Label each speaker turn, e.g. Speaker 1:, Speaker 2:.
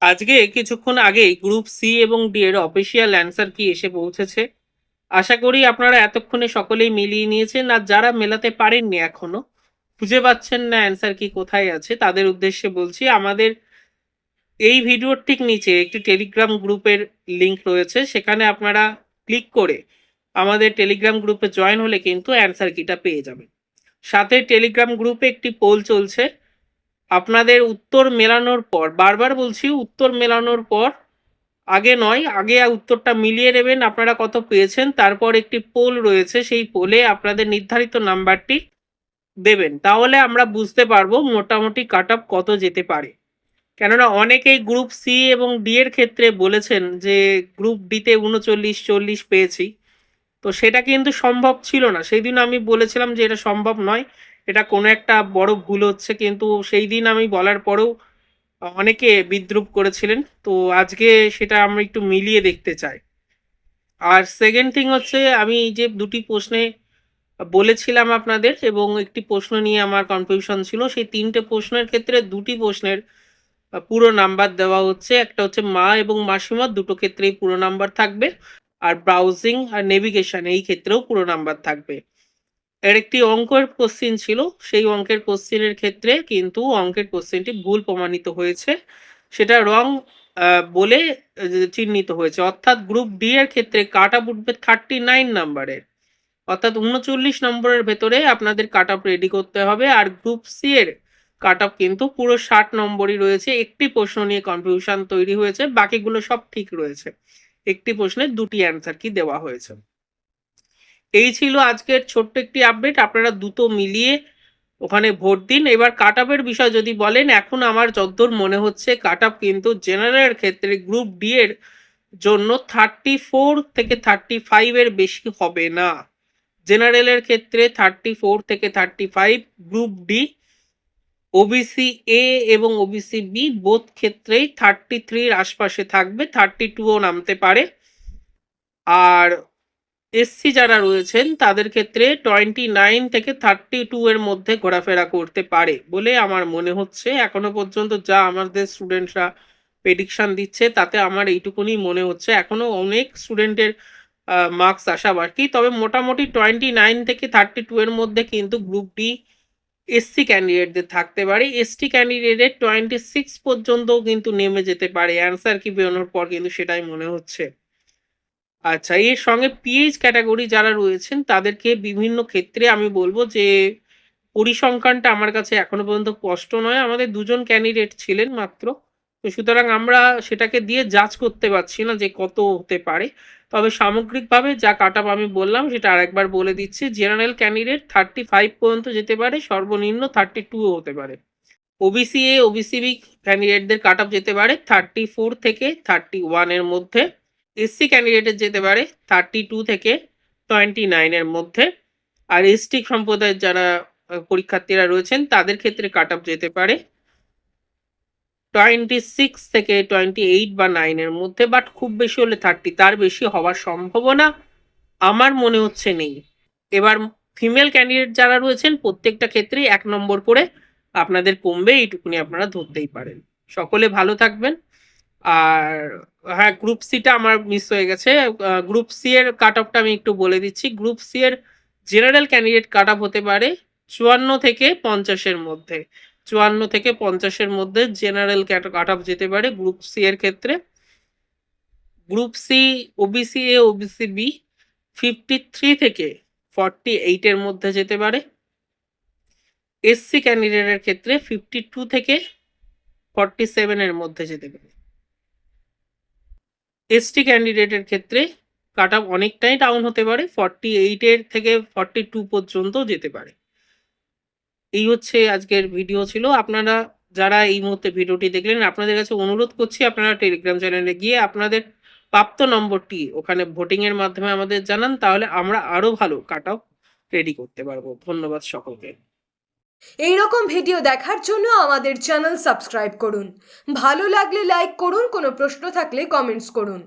Speaker 1: আজকে কিছুক্ষণ আগেই গ্রুপ সি এবং ডি এর অফিসিয়াল অ্যান্সার কি এসে পৌঁছেছে। আশা করি আপনারা এতক্ষণে সকলেই মিলিয়ে নিয়েছেন, আর যারা মেলাতে পারেননি এখনো, খুঁজে পাচ্ছেন না অ্যান্সার কি কোথায় আছে, তাদের উদ্দেশ্যে বলছি আমাদের এই ভিডিওর ঠিক নিচে একটি টেলিগ্রাম গ্রুপের লিংক রয়েছে। সেখানে আপনারা ক্লিক করে আমাদের টেলিগ্রাম গ্রুপে জয়েন হলে কিন্তু অ্যান্সার কিটা পেয়ে যাবেন। সাথে টেলিগ্রাম গ্রুপে একটি পোল চলছে। আপনাদের উত্তর মেলানোর পর, বারবার বলছি, উত্তর মেলানোর পর, আগে নয়, আগে উত্তরটা মিলিয়ে নেবেন আপনারা কত পেয়েছেন, তারপর একটি পোল রয়েছে, সেই পোলে আপনাদের নির্ধারিত নাম্বারটি দেবেন। তাহলে আমরা বুঝতে পারবো মোটামুটি কাট অফ কত যেতে পারে। কেননা অনেকেই গ্রুপ সি এবং ডি এর ক্ষেত্রে বলেছেন যে গ্রুপ ডিতে 39-40 পেয়েছি, তো সেটা কিন্তু সম্ভব ছিল না। সেই দিন আমি বলেছিলাম যে এটা সম্ভব নয়, এটা কোনো একটা বড় ভুল হচ্ছে, কিন্তু সেই দিন আমি বলার পরেও অনেকে বিদ্রূপ করেছিলেন। তো আজকে সেটা আমরা একটু মিলিয়ে দেখতে চাই। আর সেকেন্ড থিং হচ্ছে, আমি যে দুটি প্রশ্নে বলেছিলাম আপনাদের এবং একটি প্রশ্ন নিয়ে আমার কনফিউশন ছিল, সেই তিনটে প্রশ্নের ক্ষেত্রে দুটি প্রশ্নের পুরো নাম্বার দেওয়া হচ্ছে। একটা হচ্ছে মা এবং মাসিমা, দুটো ক্ষেত্রেই পুরো নাম্বার থাকবে। আর ব্রাউজিং আর নেভিগেশন, এই ক্ষেত্রেও পুরো নাম্বার থাকবে। এর একটি অঙ্কের কোশ্চিন ছিল, সেই অঙ্কের কোশ্চিনের ক্ষেত্রে কিন্তু অঙ্কের কোশ্চিনটি ভুল প্রমাণিত হয়েছে, সেটা রং বলে চিহ্নিত হয়েছে। অর্থাৎ গ্রুপ ডি এর ক্ষেত্রে কাট অফ উঠবে 39 নাম্বারের, অর্থাৎ 39 নম্বরের ভেতরে আপনাদের কাট অফ রেডি করতে হবে। আর গ্রুপ সি এর কাট অফ কিন্তু পুরো 60 নম্বরই রয়েছে। একটি প্রশ্ন নিয়ে কনফিউশন তৈরি হয়েছে, বাকিগুলো সব ঠিক রয়েছে। একটি প্রশ্নের দুটি অ্যান্সার কি দেওয়া হয়েছে। এই ছিল আজকের ছোট্ট একটি আপডেট। আপনারা দুটো মিলিয়ে ওখানে ভোট দিন। এবার কাট অফের বিষয় যদি বলেন, এখন আমার যতদূর মনে হচ্ছে কাট অফ কিন্তু জেনারেলের ক্ষেত্রে গ্রুপ ডি এর জন্য 34 থেকে 35 এর বেশি হবে না। জেনারেলের ক্ষেত্রে 34 থেকে 35, গ্রুপ ডি, ওবিসি এ এবং ওবিসি বি বোথ ক্ষেত্রেই 33 এর আশপাশে থাকবে, 32ও নামতে পারে। আর এসসি যারা রয়েছেন তাদের ক্ষেত্রে 29 থেকে 32 এর মধ্যে ঘোরাফেরা করতে পারে বলে আমার মনে হচ্ছে। এখনো পর্যন্ত যা আমাদের স্টুডেন্টরা প্রেডিকশন দিচ্ছে তাতে আমার এইটুকুনি মনে হচ্ছে। এখনো অনেক স্টুডেন্টের মার্কস আসা বাকি, তবে মোটামুটি 29 থেকে 32 এর মধ্যে কিন্তু গ্রুপ ডি এসসি ক্যান্ডিডেটদের থাকতে পারে। এসটি ক্যান্ডিডেটের 26 পর্যন্তও কিন্তু নেমে যেতে পারে অ্যান্সার কি বেরোনোর পর, কিন্তু সেটাই মনে হচ্ছে। আচ্ছা, এর সঙ্গে পিএইচ ক্যাটাগরি যারা রয়েছেন তাদেরকে বিভিন্ন ক্ষেত্রে আমি বলবো যে পরিসংখ্যানটা আমার কাছে এখনো পর্যন্ত স্পষ্ট নয়। আমাদের দুজন ক্যান্ডিডেট ছিলেন মাত্র, তো সুতরাং আমরা সেটাকে দিয়ে জাজ করতে পারছি না যে কত হতে পারে। তবে সামগ্রিকভাবে যা কাট অফ আমি বললাম সেটা আরেকবার বলে দিচ্ছি। জেনারেল ক্যান্ডিডেট 35 পর্যন্ত যেতে পারে, সর্বনিম্ন 32ও হতে পারে। ওবিসি এ ওবিসি বি ক্যান্ডিডেটদের কাট অফ যেতে পারে 34 থেকে 31 এর মধ্যে। এসসি ক্যান্ডিডেটের যেতে পারে 32 থেকে 29 এর মধ্যে। আর এসটি সম্প্রদায়ের যারা পরীক্ষার্থীরা রয়েছেন তাদের ক্ষেত্রে কাট অফ যেতে পারে 26 থেকে 28 বা 9 এর মধ্যে, বাট খুব বেশি হলে 30, তার বেশি হওয়ার সম্ভাবনা আমার মনে হচ্ছে নেই। এবার ফিমেল ক্যান্ডিডেট যারা রয়েছেন প্রত্যেকটা ক্ষেত্রেই 1 নম্বর করে আপনাদের কমবে, এইটুকুনি আপনারা ধরতেই পারেন। সকলে ভালো থাকবেন। আর হ্যাঁ, গ্রুপ সিটা আমার মিস হয়ে গেছে। গ্রুপ সি এর কাট অফটা আমি একটু বলে দিচ্ছি। গ্রুপ সি এর জেনারেল ক্যান্ডিডেট কাট অফ হতে পারে 54 থেকে 50 এর মধ্যে। 54 থেকে 50 এর মধ্যে জেনারেল কাট অফ যেতে পারে গ্রুপ সি এর ক্ষেত্রে। Group C OBC A OBC B 53 থেকে 48 এর মধ্যে যেতে পারে। এসসি ক্যান্ডিডেটের ক্ষেত্রে 52 থেকে 47 এর মধ্যে যেতে পারে। এসটি ক্যান্ডিডেটের ক্ষেত্রে কাট অফ অনেকটাই ডাউন হতে পারে, 48 এর থেকে 42 পর্যন্ত যেতে পারে। এই হচ্ছে আজকের ভিডিও ছিল। আপনারা যারা এই মুহূর্তে ভিডিওটি দেখলেন, আপনাদের কাছে অনুরোধ করছি আপনারা টেলিগ্রাম চ্যানেলে গিয়ে আপনাদের প্রাপ্ত নম্বরটি ওখানে ভোটিং এর মাধ্যমে আমাদের জানান, তাহলে আমরা আরো ভালো কাট অফ রেডি করতে পারবো। ধন্যবাদ সকলকে।
Speaker 2: এই রকম ভিডিও দেখার জন্য আমাদের চ্যানেল সাবস্ক্রাইব করুন। ভালো লাগলে লাইক করুন, কোনো প্রশ্ন থাকলে কমেন্টস করুন।